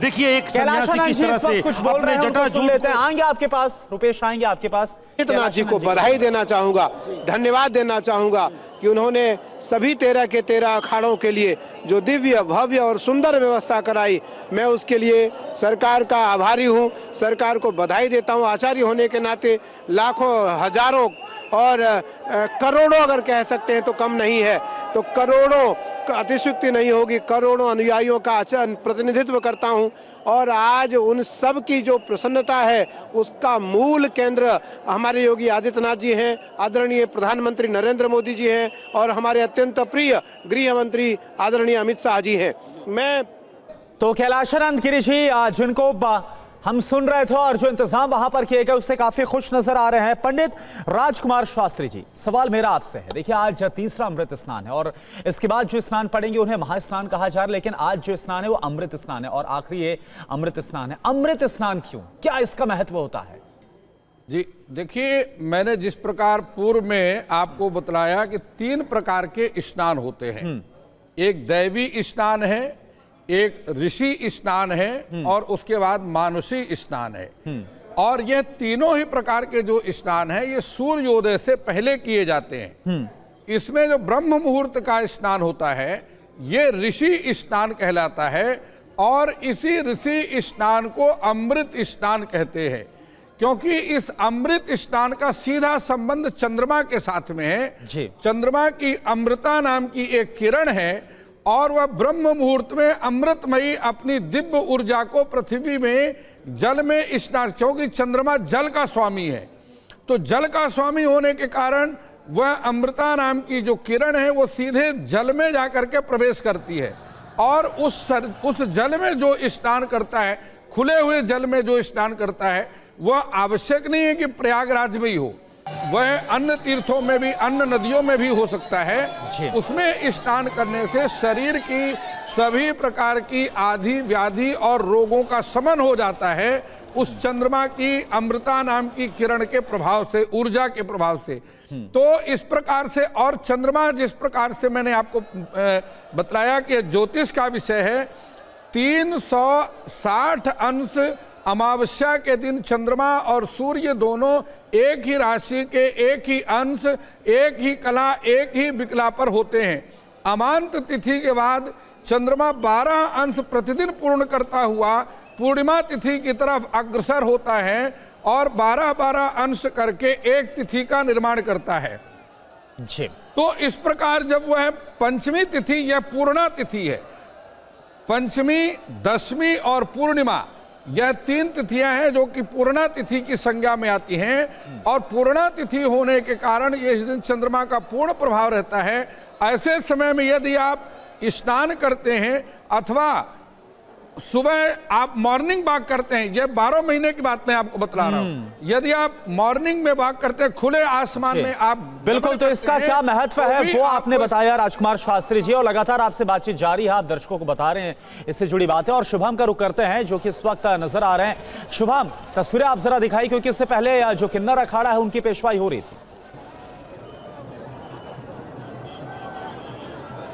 देखिए एक सन्यासी की तरह से कुछ बोल रहे हैं, उनको सुन लेते हैं। आएंगे आपके पास, रुपेश आएंगे आपके पास। नाथ जी को बधाई देना चाहूंगा, धन्यवाद देना चाहूंगा कि उन्होंने सभी 13 के 13 अखाड़ों के लिए जो दिव्य भव्य और सुंदर व्यवस्था कराई, मैं उसके लिए सरकार का आभारी हूं, सरकार को बधाई देता हूं। आचार्य होने के नाते लाखों, हजारों और करोड़ों अगर कह सकते हैं तो कम नहीं है, तो करोड़ों अतिशुक्ति नहीं होगी, करोड़ों अनुयायियों का प्रतिनिधित्व करता हूं। और आज उन सब की जो प्रसन्नता है उसका मूल केंद्र हमारे योगी आदित्यनाथ जी हैं, आदरणीय प्रधानमंत्री नरेंद्र मोदी जी हैं और हमारे अत्यंत प्रिय गृह मंत्री आदरणीय अमित शाह जी हैं। मैं तो कैलाशानंद गिरी जी जिनको हम सुन रहे थे और जो इंतजाम वहां पर किए गए उससे काफी खुश नजर आ रहे हैं। पंडित राजकुमार शास्त्री जी, सवाल मेरा आपसे है, देखिए आज तीसरा अमृत स्नान है और इसके बाद जो स्नान पड़ेंगे उन्हें महास्नान कहा जा रहा है, लेकिन आज जो स्नान है वो अमृत स्नान है और आखिरी ये अमृत स्नान है। अमृत स्नान क्यों, क्या इसका महत्व होता है? जी देखिए, मैंने जिस प्रकार पूर्व में आपको बतलाया कि 3 प्रकार के स्नान होते हैं, एक दैवी स्नान है, एक ऋषि स्नान है और उसके बाद मानुषी स्नान है। और ये तीनों ही प्रकार के जो स्नान है ये सूर्योदय से पहले किए जाते हैं। इसमें जो ब्रह्म मुहूर्त का स्नान होता है ये ऋषि स्नान कहलाता है और इसी ऋषि स्नान को अमृत स्नान कहते हैं, क्योंकि इस अमृत स्नान का सीधा संबंध चंद्रमा के साथ में है। चंद्रमा की अमृता नाम की एक किरण है और वह ब्रह्म मुहूर्त में अमृतमयी अपनी दिव्य ऊर्जा को पृथ्वी में जल में स्नान, क्योंकि चंद्रमा जल का स्वामी है, तो जल का स्वामी होने के कारण वह अमृता नाम की जो किरण है वो सीधे जल में जाकर के प्रवेश करती है और उस जल में जो स्नान करता है, खुले हुए जल में जो स्नान करता है, वह आवश्यक नहीं है कि प्रयागराज में ही हो, वह अन्य तीर्थों में भी, अन्य नदियों में भी हो सकता है। उसमें स्नान करने से शरीर की सभी प्रकार की आदि व्याधि और रोगों का शमन हो जाता है उस चंद्रमा की अमृता नाम की किरण के प्रभाव से, ऊर्जा के प्रभाव से। तो इस प्रकार से, और चंद्रमा जिस प्रकार से मैंने आपको बतलाया कि ज्योतिष का विषय है, 360 अंश अमावस्या के दिन चंद्रमा और सूर्य दोनों एक ही राशि के, एक ही अंश, एक ही कला, एक ही बिकला पर होते हैं। अमांत तिथि के बाद चंद्रमा 12 अंश प्रतिदिन पूर्ण करता हुआ पूर्णिमा तिथि की तरफ अग्रसर होता है और 12-12 अंश करके एक तिथि का निर्माण करता है। तो इस प्रकार जब वह पंचमी तिथि, यह पूर्णा तिथि है, पंचमी, दशमी और पूर्णिमा, यह 3 तिथियां हैं जो कि पूर्णा तिथि की संज्ञा में आती हैं और पूर्णा तिथि होने के कारण ये इस दिन चंद्रमा का पूर्ण प्रभाव रहता है। ऐसे समय में यदि आप स्नान करते हैं अथवा सुबह आप मॉर्निंग वॉक करते हैं, यह 12 महीने की बात मैं आपको बतला रहा हूं, यदि आप मॉर्निंग में वॉक करते हैं खुले आसमान में आप बिल्कुल, तो इसका क्या महत्व है वो आपने बताया राजकुमार शास्त्री जी, और लगातार आपसे बातचीत जारी है, आप दर्शकों को बता रहे हैं इससे जुड़ी बातें। और शुभम का रुख करते हैं जो कि इस वक्त नजर आ रहे हैं। शुभम, तस्वीरें आप जरा दिखाई, क्योंकि इससे पहले जो किन्नर अखाड़ा है उनकी पेशवाई हो रही थी।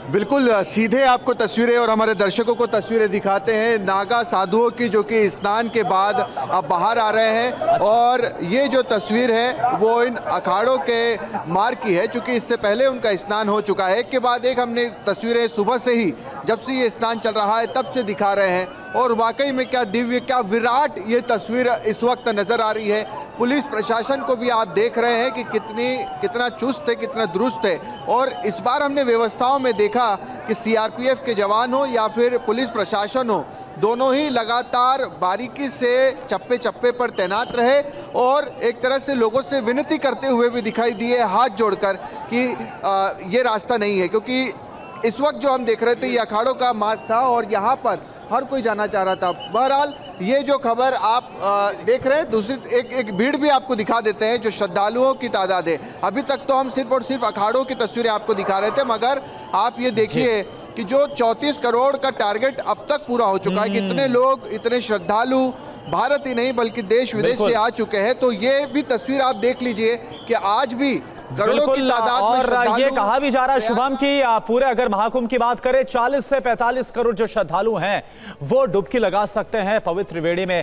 बिल्कुल सीधे आपको तस्वीरें और हमारे दर्शकों को तस्वीरें दिखाते हैं नागा साधुओं की, जो कि स्नान के बाद अब बाहर आ रहे हैं। और ये जो तस्वीर है वो इन अखाड़ों के मार्ग की है, चूँकि इससे पहले उनका स्नान हो चुका है। एक के बाद एक हमने तस्वीरें सुबह से ही, जब से ये स्नान चल रहा है तब से दिखा रहे हैं और वाकई में क्या दिव्य, क्या विराट ये तस्वीर इस वक्त नज़र आ रही है। पुलिस प्रशासन को भी आप देख रहे हैं कि कितना चुस्त है, कितना दुरुस्त है। और इस बार हमने व्यवस्थाओं में देखा कि सीआरपीएफ के जवान हो या फिर पुलिस प्रशासन हो, दोनों ही लगातार बारीकी से चप्पे चप्पे पर तैनात रहे और एक तरह से लोगों से विनती करते हुए भी दिखाई दिए हाथ जोड़कर कि ये रास्ता नहीं है। क्योंकि इस वक्त जो हम देख रहे थे ये अखाड़ों का मार्ग था और यहाँ पर हर कोई जाना चाह रहा था। बहरहाल ये जो खबर आप देख रहे हैं, दूसरी एक भीड़ भी आपको दिखा देते हैं जो श्रद्धालुओं की तादाद है। अभी तक तो हम सिर्फ और सिर्फ अखाड़ों की तस्वीरें आपको दिखा रहे थे, मगर आप ये देखिए कि जो 34 करोड़ का टारगेट अब तक पूरा हो चुका है, कितने लोग, इतने श्रद्धालु भारत ही नहीं बल्कि देश विदेश से आ चुके हैं। तो ये भी तस्वीर आप देख लीजिए कि आज भी करोड़ों की बिल्कुल, तादाद में और श्रद्धालु ये कहा भी जा रहा है शुभम की पूरे अगर महाकुंभ की बात करें 40 से 45 करोड़ जो श्रद्धालु हैं वो डुबकी लगा सकते हैं पवित्र त्रिवेणी में।